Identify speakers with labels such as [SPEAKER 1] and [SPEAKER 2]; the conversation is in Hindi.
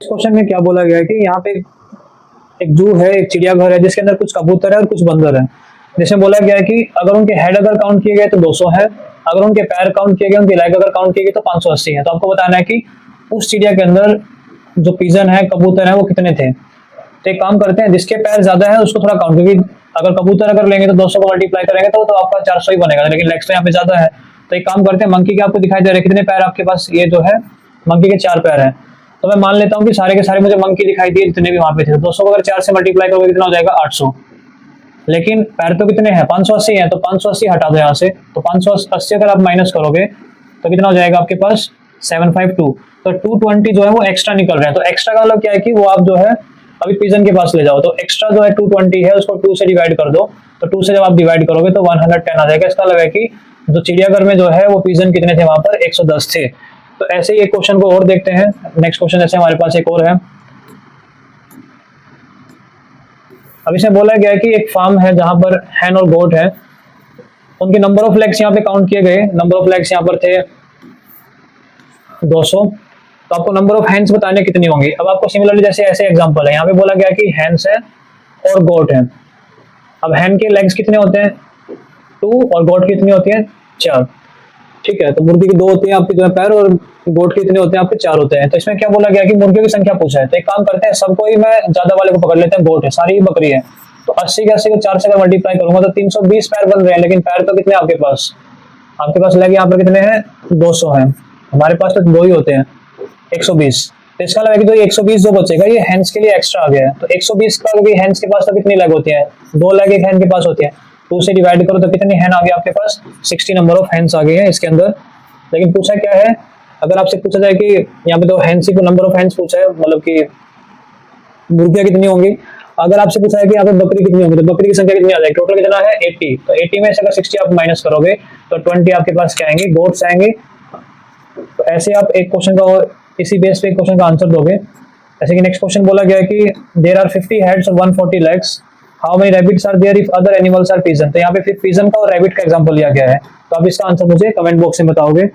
[SPEAKER 1] इस क्वेश्चन में क्या बोला गया है कि यहाँ पे एक जू है, एक चिड़ियाघर है जिसके अंदर कुछ कबूतर है और कुछ बंदर है, जिसमें बोला गया है कि अगर उनके हेड अगर काउंट किए गए तो 200 है, अगर उनके पैर काउंट किए गए, उनकी लेग अगर काउंट किए गए तो 580 है। तो आपको बताना है कि उस चिड़िया के अंदर जो पिजन है, कबूतर है, वो कितने थे। तो एक काम करते हैं, जिसके पैर ज्यादा है उसको थोड़ा काउंट, क्योंकि अगर कबूतर अगर लेंगे तो 200 को मल्टीप्लाई करेंगे तो आपका 400 ही बनेगा, लेकिन लेग्स तो यहाँ पे ज्यादा है। तो एक काम करते हैं, मंकी के आपको दिखाई दे रहे हैं कितने पैर आपके पास, ये जो है मंकी के 4 पैर है। तो मैं मान लेता हूँ कि सारे के सारे मुझे मंकी दिखाई दिए जितने भी वहां पे थे। 200 को अगर 4 से मल्टीप्लाई करोगे कितना हो जाएगा 800, लेकिन पैर तो कितने हैं 580 है, तो 580 हटा दो यहाँ से। तो 580 अगर आप माइनस करोगे तो कितना हो जाएगा आपके पास 752। तो 220 जो है वो एक्स्ट्रा निकल रहे हैं। तो एक्स्ट्रा का मतलब क्या है कि वो आप जो है अभी पिजन के पास ले जाओ, तो एक्स्ट्रा जो है 220 है उसको 2 से डिवाइड कर दो। तो 2 से जब आप डिवाइड करोगे तो 110 आ जाएगा। इसका मतलब है कि जो चिड़ियाघर में जो है वो पिजन कितने थे वहां पर 110 थे। तो ऐसे ही एक क्वेश्चन को और देखते हैं। नेक्स्ट क्वेश्चन जैसे हमारे पास एक और है। अब इसमें बोला गया है कि एक फार्म है जहां पर हैन और गोट है, उनके नंबर ऑफ लेग्स यहाँ पे काउंट किए गए। नंबर ऑफ लेग्स यहाँ पर थे 200। तो आपको नंबर ऑफ हैंड्स बताने कितनी होंगी। अब आपको सिमिलरली जैसे ऐसे एग्जांपल है, यहाँ पे बोला गया कि हैंड्स है और गोट है। अब हैंड के लेग्स कितने होते हैं 2 और गोट की कितनी होती है 4। ठीक है, तो मुर्गी की 2 होती है आपके जो है पैर, और गोट के कितने होते हैं आपके 4 होते हैं। तो इसमें क्या बोला गया कि मुर्गियों की संख्या पूछा है। तो एक काम करते हैं, सबको ही मैं ज्यादा वाले को पकड़ लेते हैं, गोट है, सारी ही बकरी है। तो 80 के 80 को 4 से अगर मल्टीप्लाई करूंगा तो 320 पैर बन रहे हैं, लेकिन पैर तो कितने आपके पास लेग यहाँ पर कितने हैं 200 है, हमारे पास तो 2 ही होते हैं 120। तो इसका मतलब है कि जो 120 जो बचेगा ये हैंड्स के लिए एक्स्ट्रा आ गया है। तो 120 का, क्योंकि हैंड्स के पास तो कितनी लेग होती है 2 लेग एक हैंड के पास होती है, 2 से डिवाइड करो तो कितनी हैंड आ गई आपके पास 60 नंबर ऑफ हैंड्स आ गए हैं इसके अंदर। लेकिन पूछा क्या है, अगर आपसे पूछा जाए कि यहाँ पे तो हैंड्स को नंबर ऑफ हैंड्स पूछा है, मतलब कि मुर्गियां कितनी होंगी। अगर आपसे पूछा है कि यहाँ पे बकरी कितनी होंगी, तो बकरी की संख्या कितनी आ जाएगी, टोटल कितना है 80। तो 80 में से अगर 60 आप माइनस करोगे तो 20 आपके पास क्या आएंगे, गोट्स आएंगे। तो ऐसे आप एक क्वेश्चन का और इसी बेस पे एक क्वेश्चन का आंसर दोगे। जैसे कि नेक्स्ट क्वेश्चन बोला गया है कि देयर आर 50 हेड्स और 140 legs, how many rabbits are there if other animals are pigeon. तो यहाँ पे फिर पिजन का और रैबिट का एग्जांपल लिया गया है। तो आप इसका आंसर मुझे कमेंट बॉक्स में बताओगे।